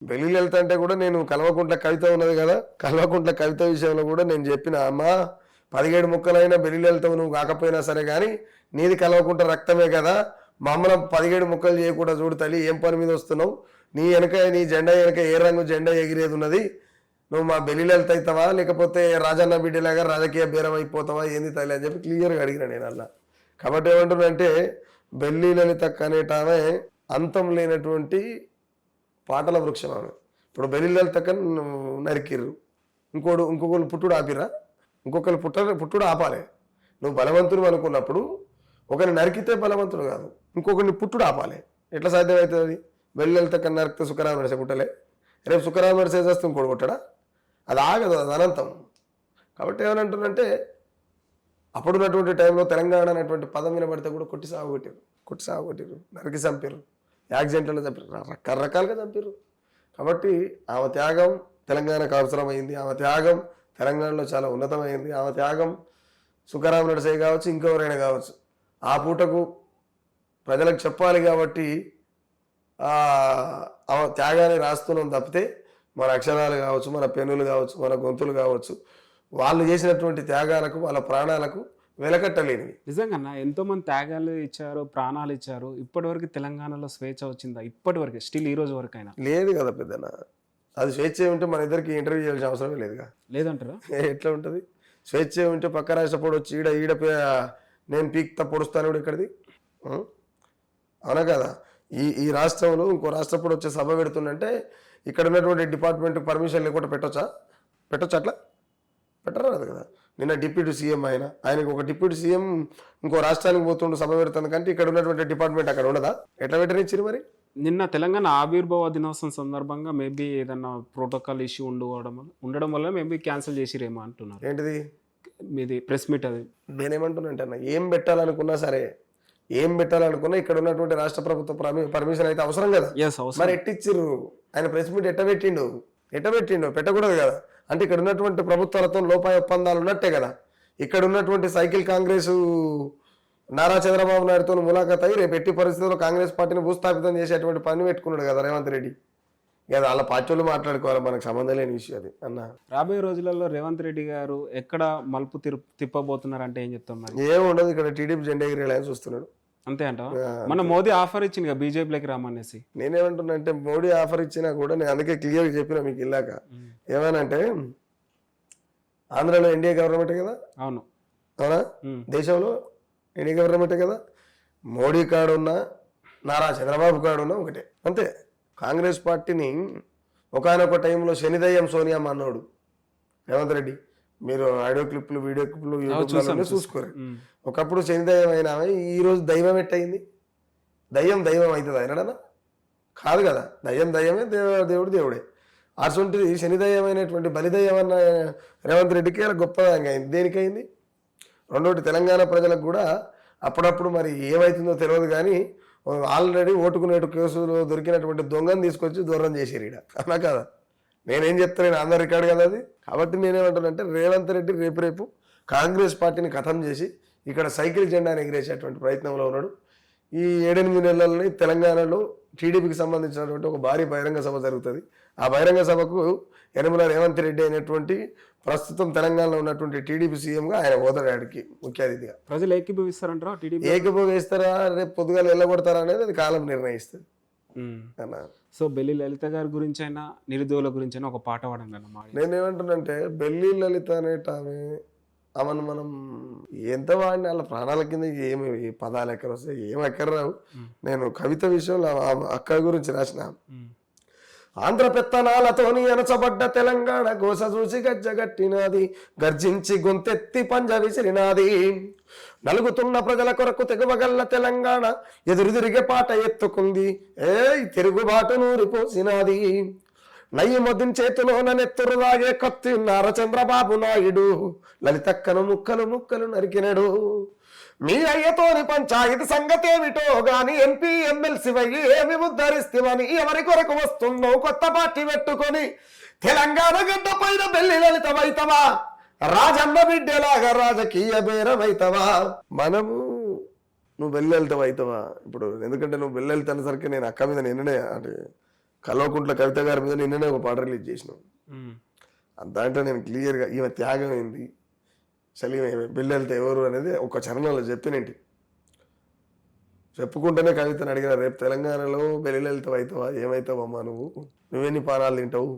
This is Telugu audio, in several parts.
పెళ్ళిళ్ళు వెళ్తా అంటే కూడా నేను కల్వకుంట్ల కవిత ఉన్నది కదా, కల్వకుంట్ల కవిత విషయంలో కూడా నేను చెప్పిన, అమ్మా 17 ముక్కలైనా పెళ్ళిళ్ళు వెళ్తావు నువ్వు కాకపోయినా సరే కానీ నీది కల్వకుంట్ల రక్తమే కదా, మమ్మల్ని 17 ముక్కలు చేయకుండా చూడు తల్లి, ఏం పని మీద వస్తున్నావు, నీ వెనక నీ జెండా వెనక ఏ రంగు జెండా ఎగిరేది ఉన్నది, నువ్వు మా పెళ్ళిళ్ళు వెళ్తాయితావా లేకపోతే రాజన్న బిడ్డలాగా రాజకీయ బేరం అయిపోతావా ఏంది తల్లి అని చెప్పి క్లియర్గా అడిగిన నేను అలా. కాబట్టి ఏమంటున్నానంటే బెల్లి లలితక్క అనేటామె అంతం లేనటువంటి పాటల వృక్షం ఆమె. ఇప్పుడు బెల్లి లలితక్కని నరికిర్రు, ఇంకొకరు పుట్టుడు ఆపిరా, ఇంకొకరు పుట్టుడు ఆపాలి. నువ్వు బలవంతుడు అనుకున్నప్పుడు ఒకరిని నరికితే బలవంతుడు కాదు, ఇంకొకరిని పుట్టుడు ఆపాలి. ఎట్లా సాధ్యమవుతుంది? బెల్లి లలితక్కని నరికితే సుఖరామ నడిసే పుట్టలే, రేపు సుఖరామ నడిసే చేస్తే ఇంకోటి కొట్టడా? అది ఆగదు, అది అనంతం. కాబట్టి ఏమనంటున్నంటే అప్పుడున్నటువంటి టైంలో తెలంగాణ అనేటువంటి పదం వినబడితే కూడా కొట్టి సాగుకొట్టిరు, నరికి చంపారు, యాక్సిడెంట్లలో చంపారు, రకరకాలుగా చంపారు. కాబట్టి ఆమె త్యాగం తెలంగాణకు అవసరమైంది, ఆమె త్యాగం తెలంగాణలో చాలా ఉన్నతమైంది, ఆమె త్యాగం సుఖరామ నడిసే కావచ్చు ఇంకెవరైనా కావచ్చు ఆ పూటకు ప్రజలకు చెప్పాలి. కాబట్టి ఆమె త్యాగాన్ని రాస్తున్నాం తప్పితే మన అక్షరాలు కావచ్చు, మన పెన్నులు కావచ్చు, మన గొంతులు కావచ్చు, వాళ్ళు చేసినటువంటి త్యాగాలకు వాళ్ళ ప్రాణాలకు వెలకట్టలేనివి. నిజంగా ఎంతో మంది త్యాగాలు ఇచ్చారు, ప్రాణాలు ఇచ్చారు. ఇప్పటివరకు తెలంగాణలో స్వేచ్ఛ వచ్చిందా? ఇప్పటివరకు స్టిల్ ఈ రోజు వరకు అయినా లేదు కదా పెద్దన. అది స్వేచ్ఛ ఉంటే మన ఇద్దరికి ఇంటర్వ్యూ చేయాల్సిన అవసరమే లేదుగా. లేదంటారా? ఎట్లా ఉంటుంది? స్వేచ్ఛ ఉంటే పక్క రాష్ట్ర పొడి వచ్చి ఈడ నేను పీక్తా పొడుస్తాను కూడా ఇక్కడిది అవునా కదా? ఈ రాష్ట్రంలో ఇంకో రాష్ట్ర పొడి వచ్చే సభ పెడుతుందంటే ఇక్కడ ఉన్నటువంటి డిపార్ట్మెంట్కి పర్మిషన్ లేకుండా పెట్టొచ్చా అట్లా పెట్టరు కదా. నిన్న డిప్యూటీ సీఎం ఆయనకు ఒక డిప్యూటీ సీఎం ఇంకో రాష్ట్రానికి పోతుండు సభ పెడుతుంది కంటే ఇక్కడ ఉన్నటువంటి డిపార్ట్మెంట్ అక్కడ ఉండదా? ఎట్లా పెట్టనిచ్చారు మరి? నిన్న తెలంగాణ ఆవిర్భావ దినోత్సవం సందర్భంగా మేబీ ఏదన్నా ప్రోటోకాల్ ఇష్యూ ఉండడం వల్ల మేబీ క్యాన్సిల్ చేసిరేమో అంటున్నారు. ఏంటిది మీది ప్రెస్ మీట్? అది నేనేమంటున్నా అన్న, ఏం పెట్టాలనుకున్నా సరే, ఏం పెట్టాలనుకున్నా ఇక్కడ ఉన్నటువంటి రాష్ట్ర ప్రభుత్వ పర్మిషన్ అయితే అవసరం కదా. మరి ఎట్టిచ్చిర్రు? ఆయన ప్రెస్ మీట్ ఎట్ట పెట్టిండు? పెట్టకూడదు కదా. అంటే ఇక్కడ ఉన్నటువంటి ప్రభుత్వాలతో లోపాయ ఒప్పందాలు ఉన్నట్టే కదా. ఇక్కడ ఉన్నటువంటి సైకిల్ కాంగ్రెస్ నారా చంద్రబాబు నాయుడుతో ములాఖాత్ అయ్యి రేపు ఎట్టి పరిస్థితుల్లో కాంగ్రెస్ పార్టీని భూస్థాపితం చేసేటువంటి పని పెట్టుకున్నాడు కదా రేవంత్ రెడ్డి. ఇక వాళ్ళ పార్టీలు మాట్లాడుకోవాలి, మనకు సంబంధం లేని విషయం అది అన్న. రాబోయే రోజులలో రేవంత్ రెడ్డి గారు ఎక్కడ మలుపు తిప్పబోతున్నారు అంటే ఏం చెప్తాం మరి? ఏం ఉండదు, ఇక్కడ టీడీపీ జెండా ఎగిరేయాలని చూస్తున్నాడు అంతే అంట. మన మోదీ ఆఫర్ ఇచ్చింది బీజేపీలోకి రామనేసి. నేనేమంటున్నా అంటే మోడీ ఆఫర్ ఇచ్చినా కూడా నేను అందుకే క్లియర్గా చెప్పిన మీకు ఇలాక ఏమనంటే ఆంధ్రాలో ఎన్డీఏ గవర్నమెంటే కదా. అవునా? దేశంలో ఎన్డీఏ గవర్నమెంటే కదా. మోడీ కాడున్నా నారా చంద్రబాబు కాడున్నా ఒకటే, అంతే. కాంగ్రెస్ పార్టీని ఒకనొక టైంలో శనిదయ్యం సోనియా అన్నాడు రేవంత్ రెడ్డి. మీరు ఆడియో క్లిప్లు వీడియో క్లిప్లు యూట్యూబ్లోనే చూసుకోరు. ఒకప్పుడు శనిదయ్యం అయినా ఈ రోజు దైవం ఎట్టయింది? దయ్యం అవుతుంది అయినాడనా? కాదు కదా. దయ్యమే, దేవుడు దేవుడే. అటువంటిది శనిదయ్యమైనటువంటి బలిదయ్యం అన్న రేవంత్ రెడ్డికి అలా గొప్పగా అయింది. దేనికైంది? రెండోటి తెలంగాణ ప్రజలకు కూడా అప్పుడప్పుడు మరి ఏమవుతుందో తెలియదు కానీ ఆల్రెడీ ఓటుకునేటు కేసులో దొరికినటువంటి దొంగను తీసుకొచ్చి దూరం చేసేరు ఈడ, అలా కదా. నేనేం చెప్తాను, అందరు రికార్డు కదా అది. కాబట్టి నేనేమంటానంటే రేవంత్ రెడ్డి రేపు కాంగ్రెస్ పార్టీని ఖతం చేసి ఇక్కడ సైకిల్ జెండాని ఎగిరేసేటువంటి ప్రయత్నంలో ఉన్నాడు. ఈ 7-8 నెలలని తెలంగాణలో టీడీపీకి సంబంధించినటువంటి ఒక భారీ బహిరంగ సభ జరుగుతుంది. ఆ బహిరంగ సభకు యనమల రేవంత్ రెడ్డి అయినటువంటి ప్రస్తుతం తెలంగాణలో ఉన్నటువంటి టీడీపీ సీఎంగా ఆయన పోతాడు ఆడికి ముఖ్య అతిథిగా. ప్రజలు ఏకీభవిస్తారంటారా? ఏకీభవిస్తారా, రేపు పొద్దుగాలు వెళ్ళగొడతారా అనేది అది కాలం నిర్ణయిస్తుంది. సో బెల్లి లలిత గారి గురించి అయినా నిరుద్యోగుల గురించి అయినా ఒక పాట పాడండి. నేనేమంటున్నానంటే బెల్లి లలిత ఆమెను మనం ఎంత వాడిని వాళ్ళ ప్రాణాల కింద ఏమి పదాలు ఎక్కడ వస్తాయి, ఏం ఎక్కడ రావు. నేను కవిత విషయంలో అక్క గురించి రాసిన, ఆంధ్ర పెత్తనాలతోని అనచబడ్డ తెలంగాణ గోస చూసి గజ్జగట్టినది, గర్జించి గొంతెత్తి పంజ విసిరినాది, నలుగుతున్న ప్రజల కొరకు తెగువగల్ల తెలంగాణ ఎదురుదిరిగే పాట ఎత్తుకుంది, తిరుగుబాటు నూరిపోసినది, నయ్యి మొద్దిన చేతిలోన నెత్తురు రాగే కత్తి నార చంద్రబాబు నాయుడు, లలితక్కను ముక్కలు నరికినడు, మీ అయ్యతోని పంచాయతీ సంగతేమిటో గాని ఎంపీ ఎమ్మెల్సీ వయ్యి ఏమి ఉద్ధరిస్తామని ఎవరి కొరకు వస్తుందో కొత్త పార్టీ పెట్టుకొని తెలంగాణ గడ్డ పైన బెల్లి లలితమైతవా, రాజన్న బిడ్డలాగా రాజకీయ బేరమైతవా. మనము నువ్వు బెల్లి లలితమైతవా ఇప్పుడు, ఎందుకంటే నువ్వు బెల్లి లలిత అనేసరికి నేను అక్క మీద నిన్ననే అంటే కల్వకుంట్ల కవిత గారి మీద నిన్ననే ఒక పాట రిలీజ్ చేసినాం. ఉమ్. దాంట్లో నేను క్లియర్గా ఈమె త్యాగం ఏంది, అసలు ఈమె బిల్లెళ్తే ఎవరు అనేది ఒక చరణంలో చెప్పినేంటి. చెప్పుకుంటేనే కవితను అడిగిన, రేపు తెలంగాణలో బెల్లిలెళ్తావు అవుతావా, ఏమవుతావమ్మా నువ్వెన్ని పానాలు తింటావు,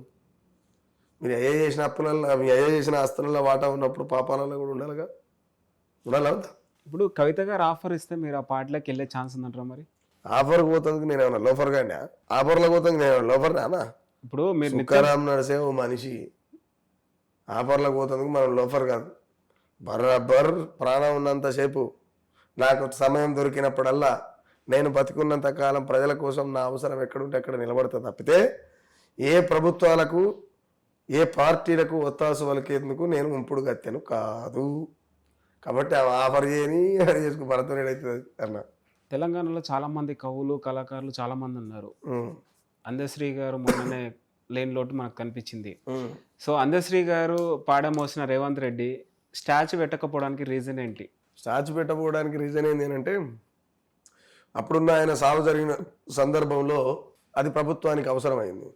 మీరు అయ్యే చేసిన అప్పులలో, మీ అయ్యే చేసిన ఆస్తులలో వాటా ఉన్నప్పుడు పాపాలలో కూడా ఉండాలిగా, ఉండాలా? ఇప్పుడు కవిత గారు ఆఫర్ ఇస్తే మీరు ఆ పాటలోకి వెళ్ళే ఛాన్స్ ఉందంటారా మరి? ఆఫర్కి పోతుంది నేను ఏమన్నా లోఫర్ గానే, ఆఫర్లకు పోతుంది నేను ఏమన్నా లోఫర్ నానా? ఇప్పుడు మీరు సుఖారాం నడిసే ఓ మనిషి ఆఫర్లకు పోతుంది, మనం లోఫర్ కాదు. బర్రబర్ ప్రాణం ఉన్నంతసేపు, నాకు సమయం దొరికినప్పుడల్లా, నేను బతికున్నంత కాలం ప్రజల కోసం నా అవసరం ఎక్కడుంటే అక్కడ నిలబడతా తప్పితే ఏ ప్రభుత్వాలకు ఏ పార్టీలకు ఒత్తాసు వలికేందుకు నేను ఉంపుడు గత్తెను కాదు. కాబట్టి ఆఫర్ చేయని చేసుకు భరతం అవుతుంది అన్న. తెలంగాణలో చాలా మంది కవులు కళాకారులు చాలా మంది ఉన్నారు. అందశ్రీ గారు మొన్ననే లేని లోటు మనకు కనిపించింది. సో అందశ్రీ గారు పాడ మోసిన రేవంత్ రెడ్డి స్టాచ్యూ పెట్టకపోవడానికి రీజన్ ఏంటి? స్టాచ్యూ పెట్టకపోవడానికి రీజన్ ఏంటి అంటే, అప్పుడున్న ఆయన సాగు జరిగిన సందర్భంలో అది ప్రభుత్వానికి అవసరమైంది.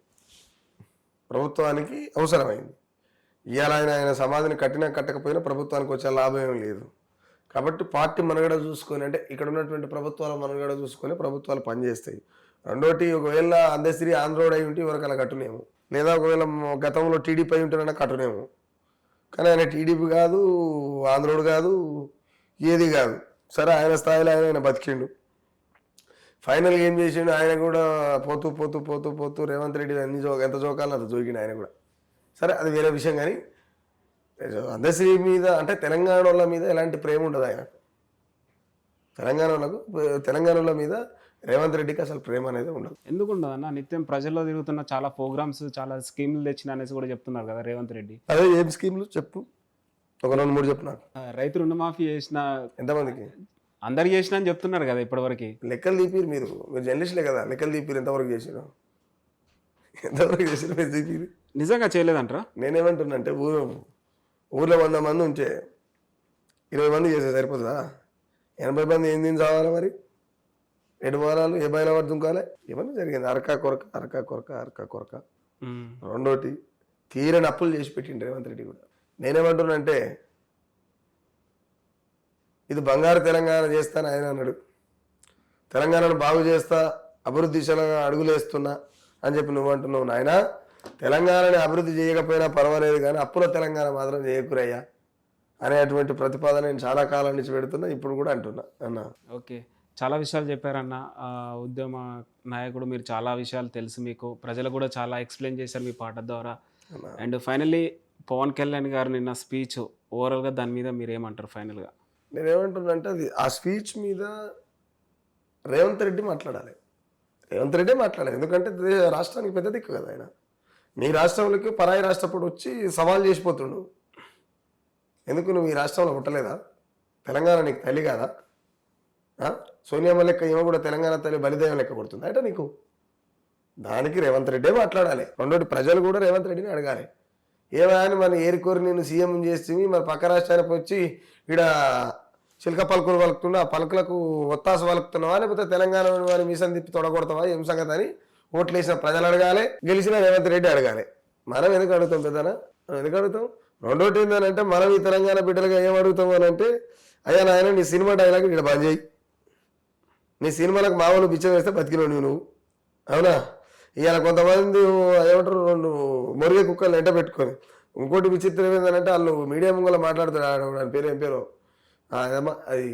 ఇవాళ ఆయన సమాధిని కట్టినా కట్టకపోయినా ప్రభుత్వానికి వచ్చే లాభం ఏం లేదు. కాబట్టి పార్టీ మనుగడ చూసుకొని, అంటే ఇక్కడ ఉన్నటువంటి ప్రభుత్వాల మనుగడ చూసుకొని ప్రభుత్వాలు పనిచేస్తాయి. రెండోటి, ఒకవేళ అందశ్రీ ఆంధ్రోడ్ అయి ఉంటే ఎవరికి అలా కట్టునేము, లేదా ఒకవేళ గతంలో టీడీపీ అయి ఉంటేనైనా కట్టునేము. కానీ ఆయన టీడీపీ కాదు, ఆంధ్రోడ్ కాదు, ఏది కాదు. సరే, ఆయన స్థాయిలో ఆయన బతికిండు. ఫైనల్గా ఏం చేసిండు, ఆయన కూడా పోతూ పోతూ పోతూ పోతూ రేవంత్ రెడ్డి ఎంత జోకాలో అంత జోకిండు ఆయన కూడా. సరే, అది వేరే విషయం. కానీ అందశ్రీ మీద, అంటే తెలంగాణ వాళ్ళ మీద ఎలాంటి ప్రేమ ఉండదు ఆయన. తెలంగాణ మీద రేవంత్ రెడ్డికి అసలు ప్రేమ అనేది ఉండదు. ఎందుకు ఉండదు అన్న? నిత్యం ప్రజల్లో తిరుగుతున్న చాలా ప్రోగ్రామ్స్, చాలా స్కీమ్లు తెచ్చిన అనేసి కూడా చెప్తున్నారు కదా రేవంత్ రెడ్డి. అదే ఏం స్కీమ్లు చెప్పు, ఒక 2-3 చెప్పు నాకు. రైతు రుణమాఫీ చేసిన ఎంతమందికి? అందరికి చేసిన అని చెప్తున్నారు కదా ఇప్పటివరకు. లెక్కలు తీపిరు మీరు జర్నలిస్టులే కదా, లెక్కలు తీపిరు. ఎంతవరకు చేసిరు మీరు తీపిరు? నిజంగా చేయలేదంటారా? నేనేమంటున్నా అంటే, ఊర్లో 100 మంది ఉంటే 20 మంది చేస్తే సరిపోతుందా? 80 మంది ఏం తిని చావాలి మరి? 7 వారాలు ఏ బయలు వాడు దుంకాలే? ఇవన్నీ జరిగింది. అరకా కొరక. రెండోటి, తీరని అప్పులు చేసి పెట్టిండు రేవంత్ రెడ్డి కూడా. నేనేమంటున్నా అంటే, ఇది బంగారు తెలంగాణ చేస్తాను ఆయన అన్నాడు. తెలంగాణను బాగు చేస్తా, అభివృద్ధి దిశలో అడుగులేస్తున్నా అని చెప్పి నువ్వు అంటున్నావు. నాయన, తెలంగాణని అభివృద్ధి చేయకపోయినా పర్వాలేదు, కానీ అప్పుల తెలంగాణ మాత్రం చేయకురయ్యా అనేటువంటి ప్రతిపాదన నేను చాలా కాలం నుంచి పెడుతున్నా, ఇప్పుడు కూడా అంటున్నా అన్న. ఓకే, చాలా విషయాలు చెప్పారన్న. ఉద్యమ నాయకుడు మీరు, చాలా విషయాలు తెలుసు మీకు. ప్రజలు కూడా చాలా ఎక్స్ప్లెయిన్ చేశారు మీ పాట ద్వారా. అండ్ ఫైనల్లీ పవన్ కళ్యాణ్ గారు నిన్న స్పీచ్, ఓవరాల్గా దాని మీద మీరు ఏమంటారు ఫైనల్గా? నేనేమంటున్నా అంటే, అది ఆ స్పీచ్ మీద రేవంత్ రెడ్డి మాట్లాడాలి. ఎందుకంటే రాష్ట్రానికి పెద్ద దిక్కు కదా ఆయన. నీ రాష్ట్రంలోకి పరాయి రాష్ట్రప్పుడు వచ్చి సవాల్ చేసిపోతుండు. ఎందుకు నువ్వు ఈ రాష్ట్రంలో పుట్టలేదా? తెలంగాణ నీకు తల్లి కాదా? సోనియమ్మ లెక్క ఏమో కూడా తెలంగాణ తల్లి బలిదయం లెక్క కొడుతుంది అంటే నీకు. దానికి రేవంత్ రెడ్డే మాట్లాడాలి. రెండోటి, ప్రజలు కూడా రేవంత్ రెడ్డిని అడగాలి. ఏమైనా మన ఏరికోరి నేను సీఎం చేసి మరి పక్క రాష్ట్రానికి వచ్చి ఇక్కడ చిలక పలుకులు పలుకుతున్నా, ఆ పలుకులకు ఒత్తాస పలుకుతున్నావా, లేకపోతే తెలంగాణ వారి మిషన్ తిప్పి తొడగొడతావా, ఏం సంగతి అని ఓట్లు వేసిన ప్రజలు అడగాలి, గెలిచిన రేవంత్ రెడ్డి అడగాలి. మనం ఎందుకు అడుగుతాం పెద్దనా? మనం ఎందుకు అడుగుతాం? రెండోటి ఏంటంటే, మనం ఈ తెలంగాణ బిడ్డలుగా ఏం అడుగుతాం అని అంటే, అయ్యా నాయన నీ సినిమా డైలాగ్ ఇక్కడ బంద్ చేయి, నీ సినిమాలకు మామూలు బిచ్చం వేస్తే బతికినావు నువ్వు, అవునా? ఇవాళ కొంతమంది ఏమంటారు, 2 మొరిగే కుక్కలు ఎంట పెట్టుకొని. ఇంకోటి విచిత్రం ఏంటంటే, వాళ్ళు మీడియా ముంగల మాట్లాడుతారు. దాని పేరు ఏం పేరు, అదేమా అది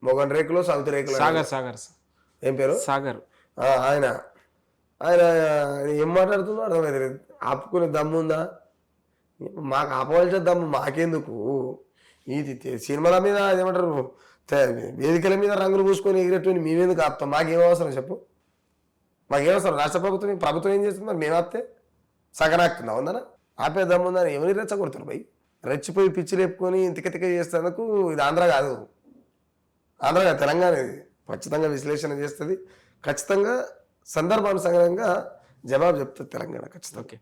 మొగన్ రేకులో సౌతి రేకులో, సాగర్ ఏం పేరు, సాగర్. ఆయన ఏం మాట్లాడుతున్నా అర్థమైతే. ఆపుకునే దమ్ముందా? మాకు ఆపవలసిన దమ్ము మాకెందుకు? ఇది సినిమాల మీద ఏమంటారు, వేదికల మీద రంగులు పూసుకొని ఎగిరేటువంటి మేమెందుకు ఆపుతాం? మాకేం అవసరం చెప్పు? మాకేమవసరం? రాష్ట్ర ప్రభుత్వం ఏం చేస్తుంది? మరి మేము ఆపితే సగనాక్తుందా? ఉందనా? ఆపే దమ్ముందని ఎవరిని రెచ్చగొడుతున్నారు భయ్? రెచ్చిపోయి పిచ్చి లేపుకొని తిక్క చేసేందుకు ఇది ఆంధ్ర కాదు, తెలంగాణ. ఇది ఖచ్చితంగా విశ్లేషణ చేస్తుంది, ఖచ్చితంగా సందర్భానుసారంగా జవాబు చెప్తుంది తెలంగాణ ఖచ్చితంగా. ఓకే.